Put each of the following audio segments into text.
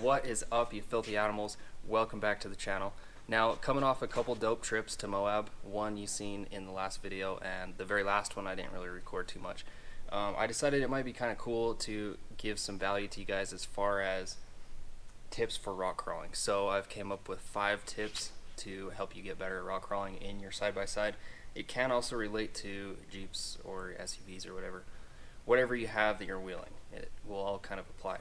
What is up, you filthy animals? Welcome back to the channel. Now, coming off a couple dope trips to Moab, one you seen in the last video, and the very last one I didn't really record too much. I decided it might be kind of cool to give some value to you guys as far as tips for rock crawling. So I've came up with 5 tips to help you get better at rock crawling in your side-by-side. It can also relate to Jeeps or SUVs or whatever you have that you're wheeling. It will all kind of apply.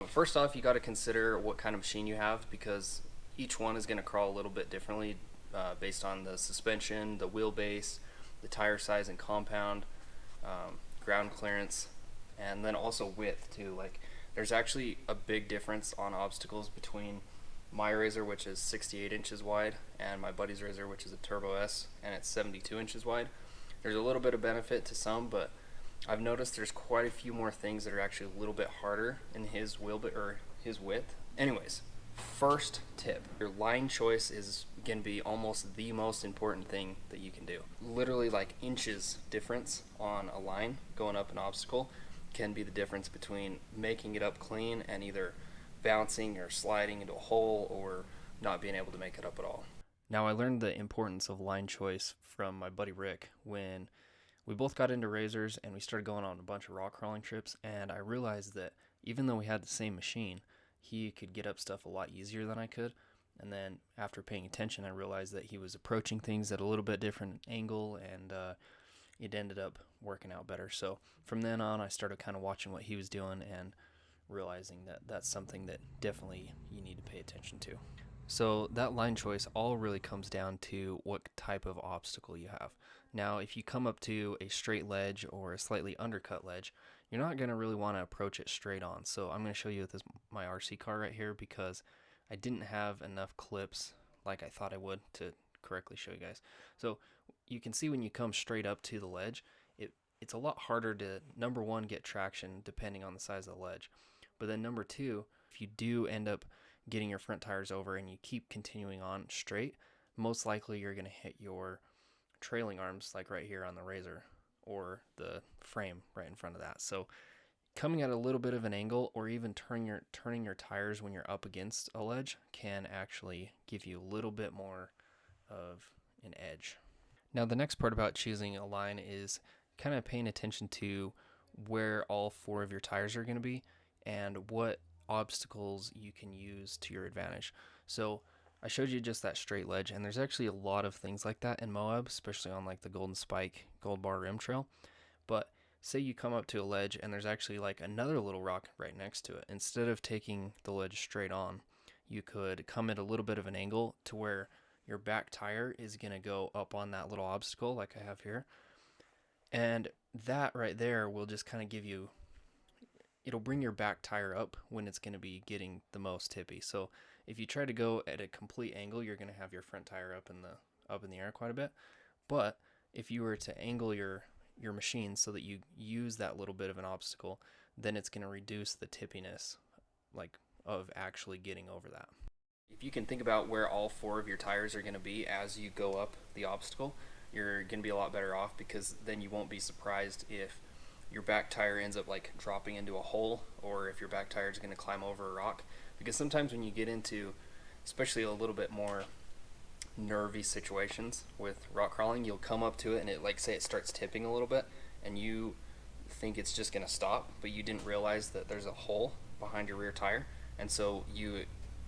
First off, you got to consider what kind of machine you have, because each one is going to crawl a little bit differently based on the suspension, the wheelbase, the tire size and compound, ground clearance, and then also width too. Like, there's actually a big difference on obstacles between my razor, which is 68 inches wide, and my buddy's razor, which is a Turbo S, and it's 72 inches wide. There's a little bit of benefit to some, but I've noticed there's quite a few more things that are actually a little bit harder in his his width. Anyways, first tip, your line choice is going to be almost the most important thing that you can do. Literally, like, inches difference on a line going up an obstacle can be the difference between making it up clean and either bouncing or sliding into a hole or not being able to make it up at all. Now, I learned the importance of line choice from my buddy Rick when we both got into razors and we started going on a bunch of rock crawling trips, and I realized that even though we had the same machine, he could get up stuff a lot easier than I could. And then after paying attention, I realized that he was approaching things at a little bit different angle, and it ended up working out better. So from then on, I started kind of watching what he was doing and realizing that that's something that definitely you need to pay attention to. So that line choice all really comes down to what type of obstacle you have. Now, if you come up to a straight ledge or a slightly undercut ledge, you're not going to really want to approach it straight on. So I'm going to show you with my RC car right here, because I didn't have enough clips like I thought I would to correctly show you guys. So you can see when you come straight up to the ledge, it's a lot harder to, number one, get traction depending on the size of the ledge. But then number two, if you do end up getting your front tires over and you keep continuing on straight, most likely you're going to hit your trailing arms, like right here on the razor, or the frame right in front of that. So coming at a little bit of an angle, or even turning your tires when you're up against a ledge, can actually give you a little bit more of an edge. Now, the next part about choosing a line is kind of paying attention to where all 4 of your tires are going to be and what obstacles you can use to your advantage. So I showed you just that straight ledge, and there's actually a lot of things like that in Moab, especially on like the Golden Spike Gold Bar Rim Trail. But say you come up to a ledge and there's actually like another little rock right next to it. Instead of taking the ledge straight on, you could come at a little bit of an angle to where your back tire is going to go up on that little obstacle like I have here. And that right there will just kind of give you, it'll bring your back tire up when it's going to be getting the most tippy. So if you try to go at a complete angle, you're going to have your front tire up in the air quite a bit. But if you were to angle your machine so that you use that little bit of an obstacle, then it's going to reduce the tippiness, like, of actually getting over that. If you can think about where all 4 of your tires are going to be as you go up the obstacle, you're going to be a lot better off, because then you won't be surprised if your back tire ends up like dropping into a hole, or if your back tire is going to climb over a rock. Because sometimes when you get into, especially a little bit more nervy situations with rock crawling, you'll come up to it and it, like, say it starts tipping a little bit, and you think it's just going to stop, but you didn't realize that there's a hole behind your rear tire, and so you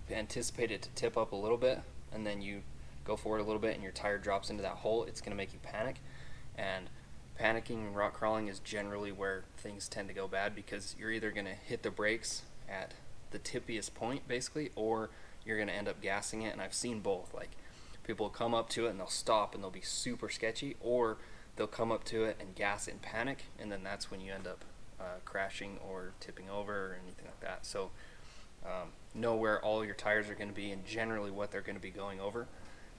anticipate it to tip up a little bit, and then you go forward a little bit and your tire drops into that hole. It's going to make you panic, and panicking in rock crawling is generally where things tend to go bad, because you're either going to hit the brakes at the tippiest point basically, or you're going to end up gassing it. And I've seen both. Like, people come up to it and they'll stop and they'll be super sketchy, or they'll come up to it and gas in panic, and then that's when you end up crashing or tipping over or anything like that. So know where all your tires are going to be and generally what they're going to be going over.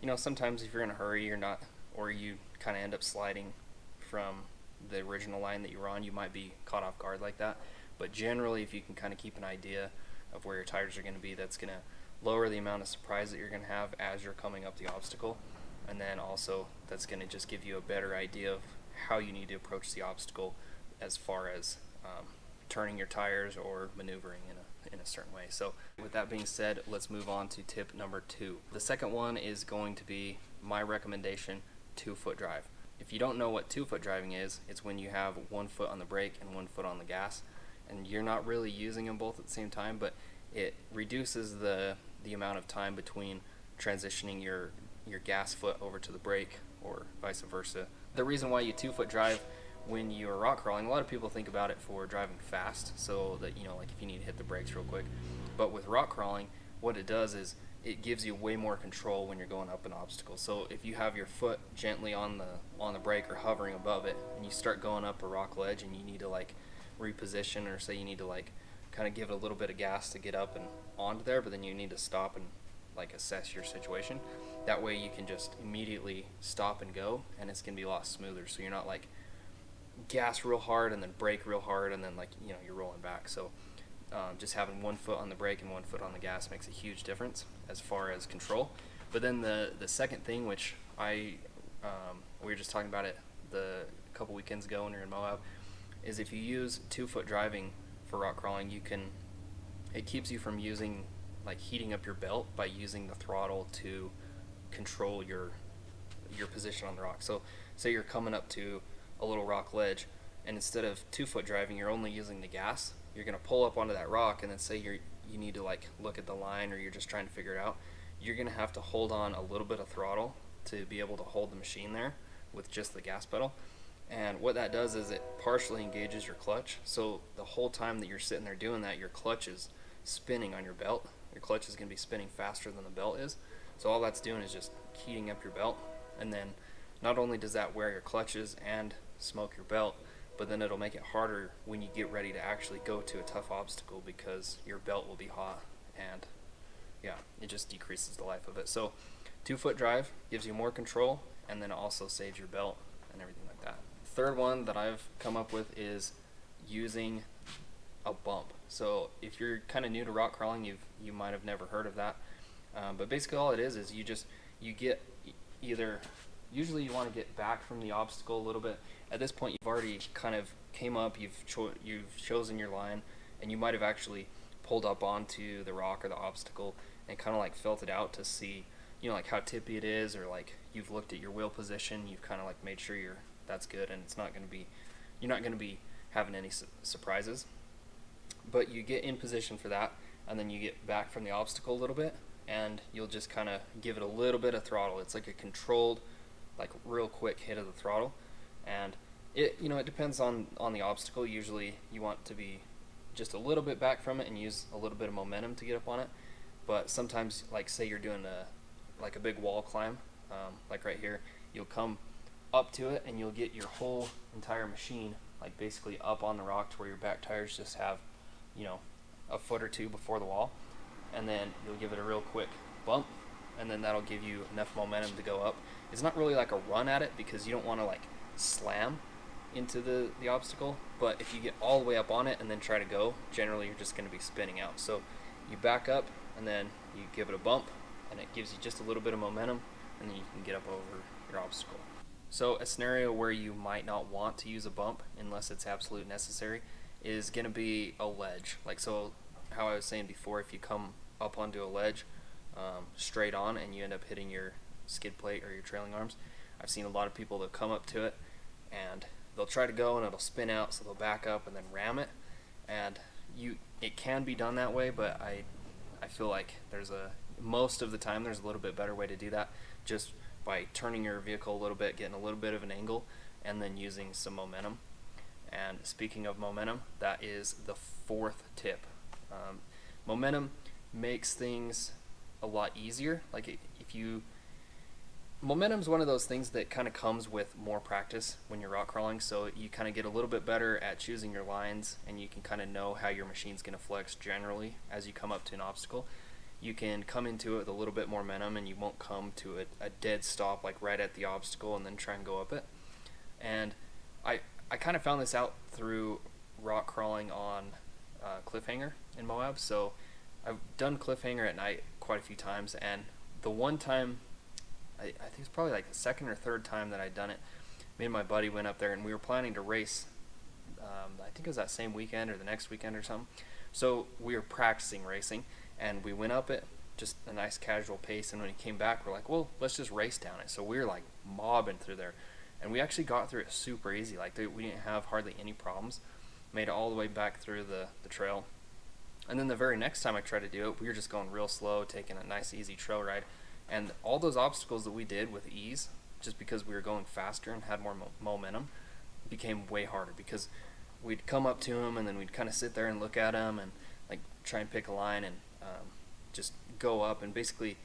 You know, sometimes if you're in a hurry, you're not, or you kind of end up sliding from the original line that you were on, you might be caught off guard like that. But generally, if you can kind of keep an idea of where your tires are going to be, that's going to lower the amount of surprise that you're going to have as you're coming up the obstacle. And then also that's going to just give you a better idea of how you need to approach the obstacle as far as turning your tires or maneuvering in a certain way. So with that being said, let's move on to tip number 2. The second one is going to be my recommendation, 2-foot drive. If you don't know what 2-foot driving is, it's when you have 1 foot on the brake and 1 foot on the gas, and you're not really using them both at the same time, but it reduces the amount of time between transitioning your gas foot over to the brake or vice versa. The reason why you 2-foot drive when you're rock crawling, a lot of people think about it for driving fast, so that, like if you need to hit the brakes real quick. But with rock crawling, what it does is it gives you way more control when you're going up an obstacle. So if you have your foot gently on the brake or hovering above it, and you start going up a rock ledge and you need to like reposition, or say you need to like kind of give it a little bit of gas to get up and onto there, but then you need to stop and like assess your situation. That way you can just immediately stop and go, and it's gonna be a lot smoother. So you're not like gas real hard and then brake real hard and then like you're rolling back. So just having 1 foot on the brake and 1 foot on the gas makes a huge difference as far as control. But then the second thing, which we were just talking about it the couple weekends ago when we were in Moab, is if you use 2-foot driving for rock crawling, it keeps you from using like heating up your belt by using the throttle to control your position on the rock. So say you're coming up to a little rock ledge, and instead of 2-foot driving, you're only using the gas. You're going to pull up onto that rock, and then say you need to like look at the line, or you're just trying to figure it out. You're going to have to hold on a little bit of throttle to be able to hold the machine there with just the gas pedal. And what that does is it partially engages your clutch. So the whole time that you're sitting there doing that, your clutch is spinning on your belt. Your clutch is going to be spinning faster than the belt is. So all that's doing is just heating up your belt. And then not only does that wear your clutches and smoke your belt, but then it'll make it harder when you get ready to actually go to a tough obstacle, because your belt will be hot, and it just decreases the life of it. So 2-foot drive gives you more control, and then it also saves your belt and everything like that. Third one that I've come up with is using a bump. So if you're kind of new to rock crawling, you might have never heard of that, but basically all it is you get either, usually you want to get back from the obstacle a little bit. At this point, you've already kind of came up, you've chosen your line, and you might have actually pulled up onto the rock or the obstacle and kind of like felt it out to see, like how tippy it is, or like you've looked at your wheel position, you've kind of like made sure that's good, and you're not going to be having any surprises. But you get in position for that, and then you get back from the obstacle a little bit, and you'll just kind of give it a little bit of throttle. It's like a controlled, like real quick hit of the throttle. And it depends on the obstacle. Usually you want to be just a little bit back from it and use a little bit of momentum to get up on it. But sometimes, like say you're doing a big wall climb, like right here, you'll come up to it and you'll get your whole entire machine like basically up on the rock to where your back tires just have a foot or two before the wall, and then you'll give it a real quick bump, and then that'll give you enough momentum to go up. It's not really like a run at it, because you don't want to like slam into the obstacle, but if you get all the way up on it and then try to go, generally you're just going to be spinning out. So you back up and then you give it a bump, and it gives you just a little bit of momentum, and then you can get up over your obstacle. So a scenario where you might not want to use a bump unless it's absolute necessary is going to be a ledge. Like, so how I was saying before, if you come up onto a ledge straight on and you end up hitting your skid plate or your trailing arms, I've seen a lot of people that come up to it and they'll try to go and it'll spin out, so they'll back up and then ram it. And it can be done that way, but I feel like most of the time there's a little bit better way to do that, just by turning your vehicle a little bit, getting a little bit of an angle, and then using some momentum. And speaking of momentum, that is the fourth tip. Momentum makes things a lot easier. Like momentum's one of those things that kind of comes with more practice when you're rock crawling, so you kind of get a little bit better at choosing your lines, and you can kind of know how your machine's going to flex generally as you come up to an obstacle. You can come into it with a little bit more momentum, and you won't come to a dead stop like right at the obstacle and then try and go up it. And I kind of found this out through rock crawling on Cliffhanger in Moab. So I've done Cliffhanger at night quite a few times, and the one time, I think it's probably like the second or third time that I'd done it, me and my buddy went up there and we were planning to race. I think it was that same weekend or the next weekend or something. So we were practicing racing, and we went up it just a nice casual pace, and when we came back, we're like, well, let's just race down it. So we were like mobbing through there, and we actually got through it super easy. Like we didn't have hardly any problems. Made it all the way back through the trail. And then the very next time I tried to do it, we were just going real slow, taking a nice easy trail ride. And all those obstacles that we did with ease, just because we were going faster and had more momentum, became way harder, because we'd come up to them and then we'd kind of sit there and look at them and like try and pick a line and just go up, and basically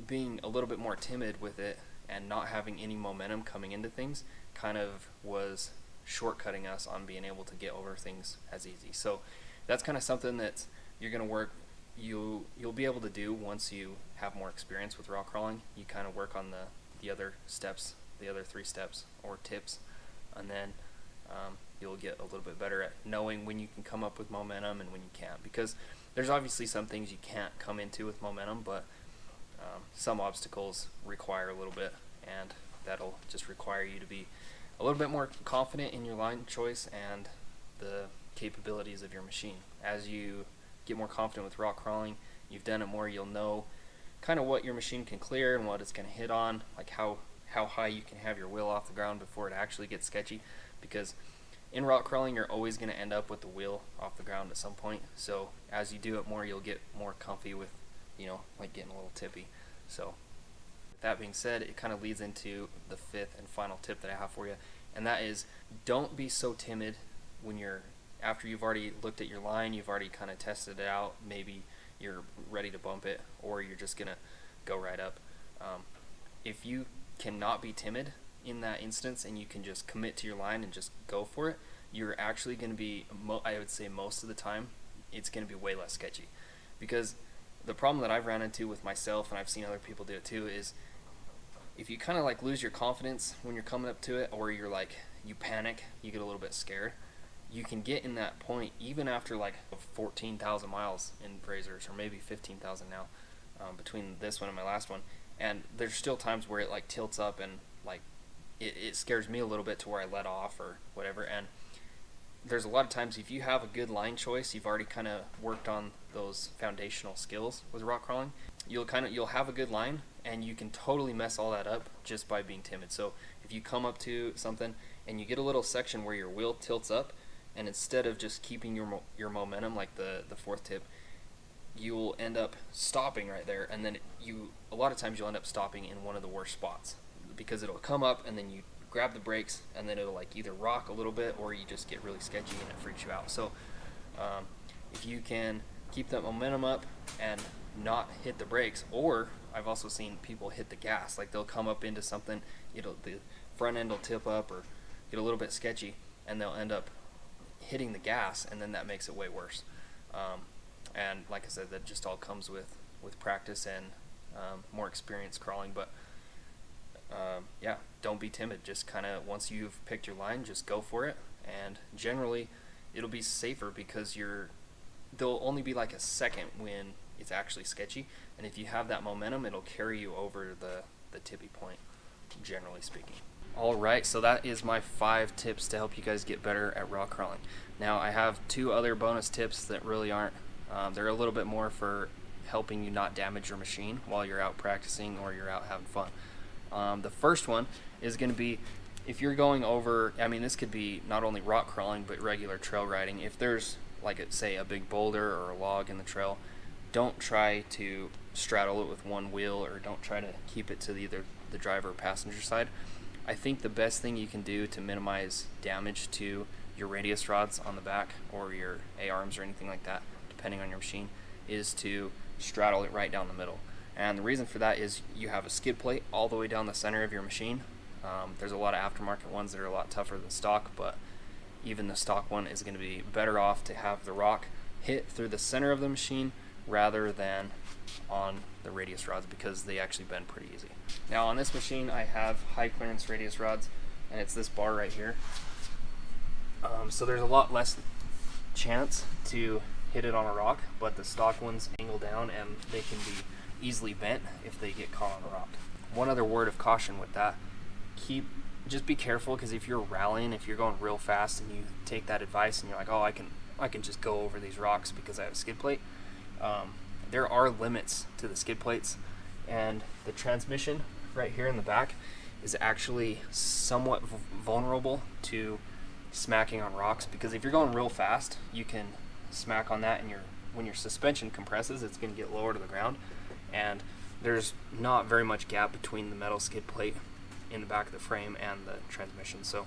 being a little bit more timid with it and not having any momentum coming into things kind of was shortcutting us on being able to get over things as easy. So that's kind of something that you're going to work, you'll be able to do once you have more experience with rock crawling. You kind of work on the other steps, the other 3 steps or tips, and then you'll get a little bit better at knowing when you can come up with momentum and when you can't, because there's obviously some things you can't come into with momentum, but some obstacles require a little bit, and that'll just require you to be a little bit more confident in your line choice and the capabilities of your machine. As you get more confident with rock crawling, you've done it more, you'll know kind of what your machine can clear and what it's going to hit on, like how high you can have your wheel off the ground before it actually gets sketchy, because in rock crawling you're always going to end up with the wheel off the ground at some point. So as you do it more, you'll get more comfy with, like getting a little tippy. So with that being said, it kind of leads into the 5th and final tip that I have for you, and that is, don't be so timid when after you've already looked at your line, you've already kind of tested it out, maybe you're ready to bump it, or you're just gonna go right up. If you cannot be timid in that instance and you can just commit to your line and just go for it, you're actually going to be, I would say most of the time, it's going to be way less sketchy. Because the problem that I've ran into with myself, and I've seen other people do it too, is if you kind of like lose your confidence when you're coming up to it, or you're like, you panic, you get a little bit scared, you can get in that point even after like 14,000 miles in Brazers, or maybe 15,000 now, between this one and my last one, and there's still times where it like tilts up and like it scares me a little bit to where I let off or whatever. And there's a lot of times, if you have a good line choice, you've already kind of worked on those foundational skills with rock crawling, you'll have a good line, and you can totally mess all that up just by being timid. So if you come up to something and you get a little section where your wheel tilts up, and instead of just keeping your momentum, like the 4th tip, you will end up stopping right there, and then a lot of times you'll end up stopping in one of the worst spots, because it'll come up and then you grab the brakes, and then it'll like either rock a little bit or you just get really sketchy and it freaks you out. So if you can keep that momentum up and not hit the brakes, or I've also seen people hit the gas, like they'll come up into something, the front end will tip up or get a little bit sketchy, and they'll end up hitting the gas, and then that makes it way worse. And like I said, that just all comes with practice and more experience crawling. But yeah, don't be timid. Just kind of, once you've picked your line, just go for it, and generally it'll be safer, because there'll only be like a second when it's actually sketchy, and if you have that momentum, it'll carry you over the tippy point, generally speaking. Alright, so that is my 5 tips to help you guys get better at rock crawling. Now I have 2 other bonus tips that really aren't, they're a little bit more for helping you not damage your machine while you're out practicing or you're out having fun. The first one is going to be, if you're going over, this could be not only rock crawling but regular trail riding. If there's, like say, a big boulder or a log in the trail, don't try to straddle it with one wheel, or don't try to keep it to either the driver or passenger side. I think the best thing you can do to minimize damage to your radius rods on the back, or your A-arms or anything like that, depending on your machine, is to straddle it right down the middle. And the reason for that is you have a skid plate all the way down the center of your machine. There's a lot of aftermarket ones that are a lot tougher than stock, but even the stock one is going to be better off to have the rock hit through the center of the machine rather than on the radius rods, because they actually bend pretty easy. Now on this machine I have high clearance radius rods, and it's this bar right here. So there's a lot less chance to hit it on a rock, but the stock ones angle down and they can be easily bent if they get caught on a rock. One other word of caution with that, just be careful, because if you're rallying, if you're going real fast and you take that advice and you're like, oh, I can just go over these rocks because I have a skid plate, there are limits to the skid plates, and the transmission right here in the back is actually somewhat vulnerable to smacking on rocks, because if you're going real fast, you can smack on that, and when your suspension compresses, it's going to get lower to the ground, and there's not very much gap between the metal skid plate in the back of the frame and the transmission. So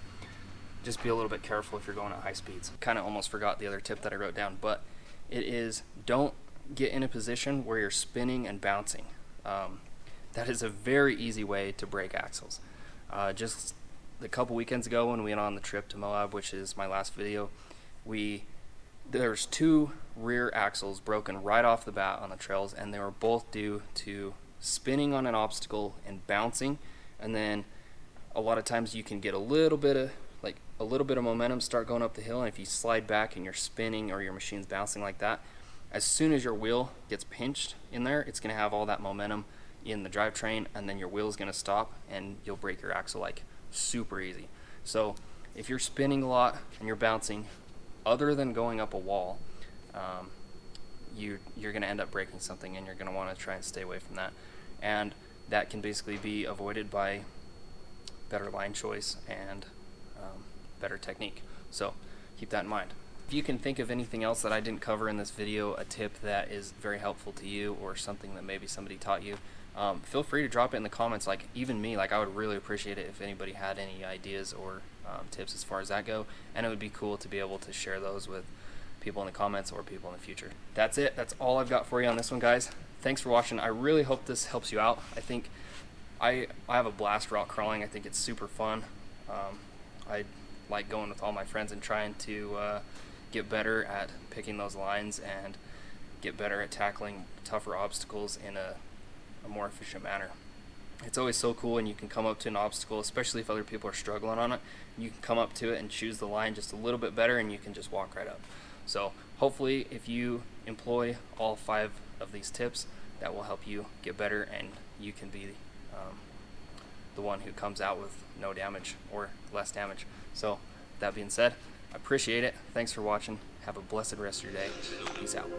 just be a little bit careful if you're going at high speeds. Kind of almost forgot the other tip that I wrote down, but it is, don't get in a position where you're spinning and bouncing. That is a very easy way to break axles. Just a couple weekends ago when we went on the trip to Moab, which is my last video, there's 2 rear axles broken right off the bat on the trails, and they were both due to spinning on an obstacle and bouncing. And then a lot of times you can get a little bit of momentum, start going up the hill, and if you slide back and you're spinning or your machine's bouncing like that, as soon as your wheel gets pinched in there, it's going to have all that momentum in the drivetrain, and then your wheel is going to stop and you'll break your axle like super easy. So if you're spinning a lot and you're bouncing, other than going up a wall, you're going to end up breaking something, and you're going to want to try and stay away from that. And that can basically be avoided by better line choice and better technique. So keep that in mind. If you can think of anything else that I didn't cover in this video, a tip that is very helpful to you, or something that maybe somebody taught you, feel free to drop it in the comments. Like, even me, I would really appreciate it if anybody had any ideas or tips as far as that go, and it would be cool to be able to share those with people in the comments or people in the future. That's it. That's all I've got for you on this one, guys. Thanks for watching. I really hope this helps you out. I think I have a blast rock crawling. I think it's super fun. I like going with all my friends and trying to get better at picking those lines and get better at tackling tougher obstacles in a more efficient manner. It's always so cool when you can come up to an obstacle, especially if other people are struggling on it. You can come up to it and choose the line just a little bit better, and you can just walk right up. So hopefully if you employ all 5 of these tips, that will help you get better, and you can be the one who comes out with no damage or less damage. So that being said, I appreciate it. Thanks for watching. Have a blessed rest of your day. Peace out.